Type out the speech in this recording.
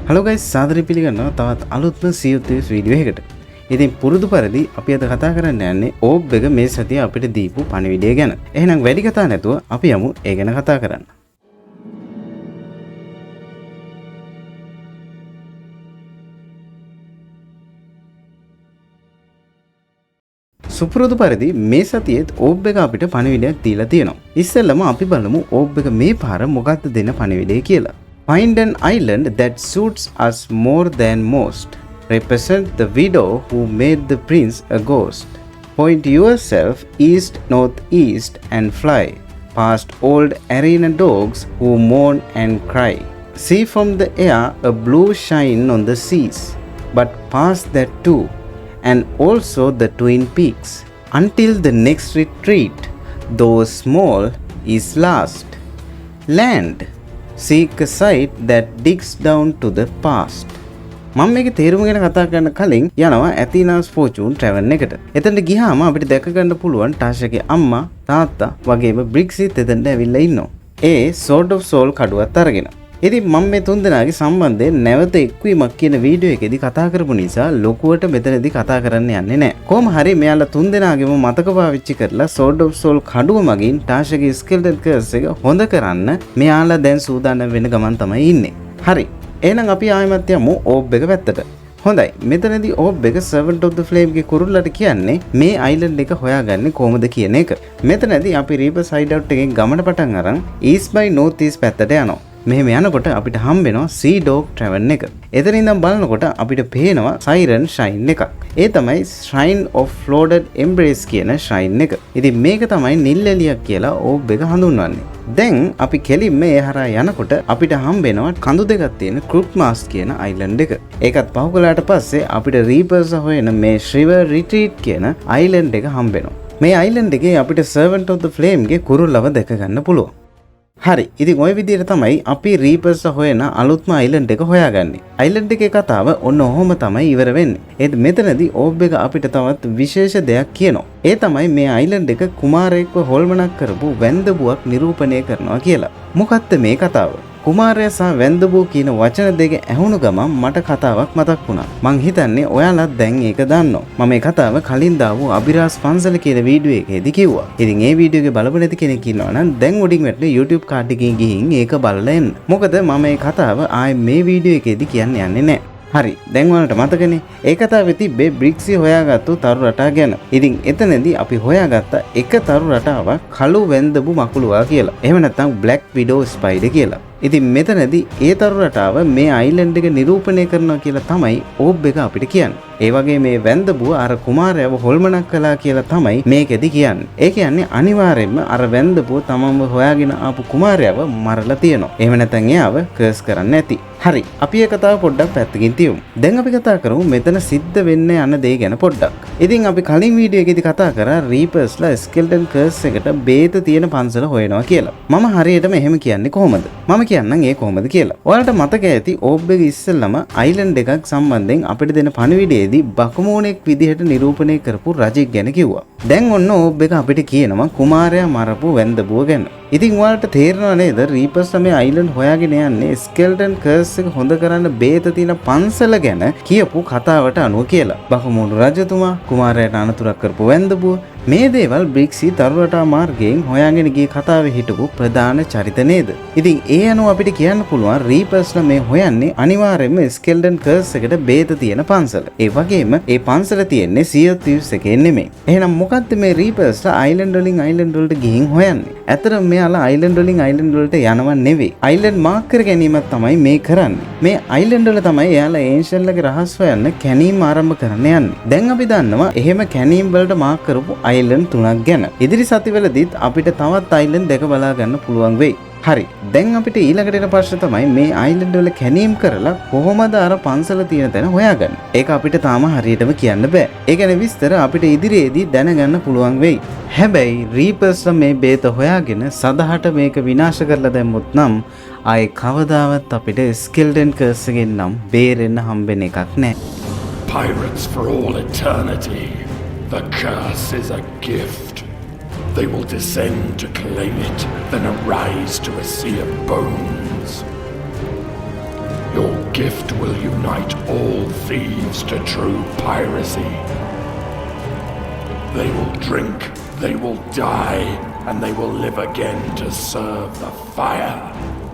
Hello guys, සාදරයෙන් පිළිගන්නවා තවත් අලුත්ම Thieves වීඩියෝ එකකට. ඉතින් පුරුදු පරිදි අපි අද කතා කරන්න යන්නේ ORB එක මේ සතිය අපිට දීපු පණිවිඩය ගැන. එහෙනම් වැඩි කතා නැතුව අපි යමු ඒ ගැන කතා කරන්න. සුපුරුදු පරිදි මේ සතියේත් ORB එක අපිට පණිවිඩයක් දීලා තියෙනවා. ඉස්සෙල්ලම අපි බලමු ORB එක මේ පාර මොකක්ද දෙන පණිවිඩය කියලා. Find an island that suits us more than most. Represent the widow who made the prince a ghost. Point yourself east, northeast and fly past old arena dogs who mourn and cry. See from the air a blue shine on the seas, but past that too, and also the twin peaks. Until the next retreat, though small, is last. Land. Seek a site that digs down to the past. මම මේකේ තේරුම ගැන කතා කරන්න කලින් යනවා ඇතිනාස් Fortune travel එකට. එතනට ගියාම අපිට දැක ගන්න පුළුවන් ටාෂාගේ අම්මා තාත්තා වගේම බ්‍රික්සිත් එතනට ඇවිල්ලා ඉන්නවා. ඒ Sword of Soul කඩුවත් අරගෙන. ඉතින් මම මේ තුන් දෙනාගේ සම්බන්ධයෙන් නැවත එක්වීමක් කියන වීඩියෝ එකේදී කතා කරපු නිසා ලොකුවට මෙතනදී කතා කරන්න යන්නේ නැහැ. කොහොම හරි මෙයාලා තුන් දෙනාගේම මතක පාවිච්චි කරලා Sword of Soul කඩුව මගින් ටාෂාගේ Skeleton Curse එක හොඳ කරන්න මෙයාලා දැන් සූදානම් වෙන ගමන් තමයි ඉන්නේ. හරි. එහෙනම් අපි ආයෙමත් යමු ORB එක පැත්තට. හොඳයි. මෙතනදී ORB එක Servant of the Flame ගේ කුරුල්ලට කියන්නේ මේ අයිලන්ඩ් එක හොයාගන්නේ කොහොමද කියන එක. මෙතනදී අපි Reaper's Hideout එකෙන් ගමන පටන් අරන් East by North East පැත්තට යනවා. මෙහෙම යනකොට අපිට හම්බ වෙනවා Sea Dog Tavern එක. එතන ඉඳන් බලනකොට අපිට පේනවා Siren Shrine එකක්. ඒ තමයි Shrine of Flooded Embrace කියන shrine එක. ඉතින් මේක තමයි නිල් එළියක් කියලා ORB එක හඳුන්වන්නේ. දැන් අපි කෙලින්ම ඒ හරහා යනකොට අපිට හම්බ වෙනවා කඳු දෙකක් තියෙන Crooked Mask කියන island එක. ඒකත් පහු කළාට පස්සේ අපිට Reapers හොයන මේ Shiver Retreat කියන island එක හම්බ වෙනවා. මේ island එකේ අපිට Servant of the Flame ගේ කුරුල්ලව දැක ගන්න පුළුවන්. හරි. ඉතින් ওই විදිහට තමයි අපි රීපර්ස් හොයන අලුත්ම අයිලන්ඩ් එක හොයාගන්නේ. අයිලන්ඩ් එකේ කතාව ඔන්න ඔහොම තමයි ඉවර වෙන්නේ. ඒත් මෙතනදී ORB එක අපිට තවත් විශේෂ දෙයක් කියනවා. ඒ තමයි මේ අයිලන්ඩ් එක කුමාරයෙක්ව හොල්මනක් කරපු වැන්දබුවක් නිරූපණය කරනවා කියලා. මොකක්ද මේ කතාව? කුමාරයා සහ වැන්දබුව කියන වචන දෙක ඇහුණු ගමන් මට කතාවක් මතක් වුණා. මං හිතන්නේ ඔයාලත් දැන් ඒක දන්නවා. මම මේ කතාව කලින් දාපු අබිරාස් පන්සල කියන වීඩියෝ එකේදී කිව්වා. ඉතින් ඒ වීඩියෝ එක බලපු නැති කෙනෙක් ඉන්නවා නම් දැන් උඩින් වැටෙන YouTube කාඩ් එකකින් ගිහින් ඒක බලලා එන්න. මොකද මම මේ කතාව ආයේ මේ වීඩියෝ එකේදී කියන්න යන්නේ නැහැ. හරි. දැන් ඔයාලට මතකනේ ඒ කතාවේ තිබ්බේ බ්‍රික්සි හොයාගත්තු තරු රටා ගැන. ඉතින් එතනදී අපි හොයාගත්ත එක තරු රටාවක් කළු වැන්දබු මකුළුවා කියලා. එහෙම නැත්නම් Black Widow Spider කියලා. ඉතින් මෙතනදී ඒ තරු රටාව මේ අයිලන්ඩ් එක නිරූපණය කරනවා කියලා තමයි ORB එක අපිට කියන්නේ. ඒ වගේ මේ වැන්දබුව අර කුමාරයව හොල්මනක් කළා කියලා තමයි මේකෙදි කියන්නේ. ඒ කියන්නේ අනිවාර්යයෙන්ම අර වැන්දබුව තමන්ව හොයාගෙන ආපු කුමාරයව මරලා තියෙනවා. එහෙම නැත්නම් එයාව කර්ස් කරන්න ඇති. හරි. අපි මේ කතාව පොඩ්ඩක් පැත්තකින් තියමු. දැන් අපි කතා කරමු මෙතන සිද්ධ වෙන්න යන දේ ගැන පොඩ්ඩක්. ඉතින් අපි කලින් වීඩියෝ එකේදී කතා කරා රීපර්ස්ලා Skeleton Curse එකට බේත තියෙන පන්සල හොයනවා කියලා. මම හරියටම එහෙම කියන්නේ කොහොමද? මම කියන්නම් ඒ කොහොමද කියලා. ඔයාලට මතක ඇති ORB එක ඉස්සෙල්ලම අයිලන්ඩ් එකක් සම්බන්ධයෙන් අපිට දෙන පණිවිඩයේදී බකමෝනෙක් විදිහට නිරූපණය කරපු රජෙක් ගැන කිව්වා. දැන් ඔන්න ORB එක අපිට කියනවා කුමාරයා මරපු වැන්දබුව ගැන. ඉතින් ඔයාලට තේරෙනව නේද රීපර්ස් මේ අයිලන්ඩ් හොයාගෙන යන්නේ Skeleton Curse එක හොඳ කරන්න බේත තියෙන පන්සල ගැන කියපු කතාවට අනුව කියලා. බකමෝන රජතුමා කුමාරයාට අනතුරක් කරපු වැන්දබුව මේ දේවල් බ්‍රික්සි තරුරටා මාර්ගයෙන් හොයාගෙන ගිය කතාවේ හිටපු ප්‍රධාන චරිත නේද? ඉතින් ඒ අනුව අපිට කියන්න පුළුවන් රීපර්ස්ලා මේ හොයන්නේ අනිවාර්යයෙන්ම Skeleton Curse එකට බේත තියෙන පන්සල. ඒ වගේම ඒ පන්සල තියෙන්නේ Thieves එකේ නෙමෙයි. එහෙනම් මොකද්ද මේ රීපර්ස්ලා අයිලන්ඩ් වලින් අයිලන්ඩ් වලට ගිහින් හොයන්නේ? ඇත්තටම මෙයාලා අයිලන්ඩ් වලින් අයිලන්ඩ් වලට යනව නෙවෙයි. අයිලන්ඩ් මාක් කර ගැනීමක් තමයි මේ කරන්නේ. මේ අයිලන්ඩ් වල තමයි එයාලා ඒන්ෂල්ලගේ රහස් හොයන්න කැනීම ආරම්භ කරන්න යන්නේ. දැන් අපි දන්නවා එහෙම කැනීම් වලට මාක් කරපු අයිලන්ඩ් තුනක් ගැන. ඉදිරි සතිවලදීත් අපිට තවත් අයිලන්ඩ් දෙක බලා ගන්න පුළුවන් වෙයි. හරි. දැන් අපිට ඊළඟට එන ප්‍රශ්න තමයි මේ අයිලන්ඩ් වල කැනීම් කරලා කොහොමද අර පන්සල තියෙන තැන හොයාගන්නේ? ඒක අපිට තාම හරියටම කියන්න බෑ. ඒ ගැන විස්තර අපිට ඉදිරියේදී දැනගන්න පුළුවන් වෙයි. හැබැයි රීපර්ස්ලා මේ බේත හොයාගෙන සදහට මේක විනාශ කරලා දැම්මොත් නම් ආයේ කවදාවත් අපිට Skeleton Curse එකෙන් නම් බේරෙන්න හම්බෙන එකක් නෑ. Pirates for all eternity. The curse is a gift. They will descend to claim it, then arise to a sea of bones. Your gift will unite all thieves to true piracy. They will drink, they will die, and they will live again to serve the fire.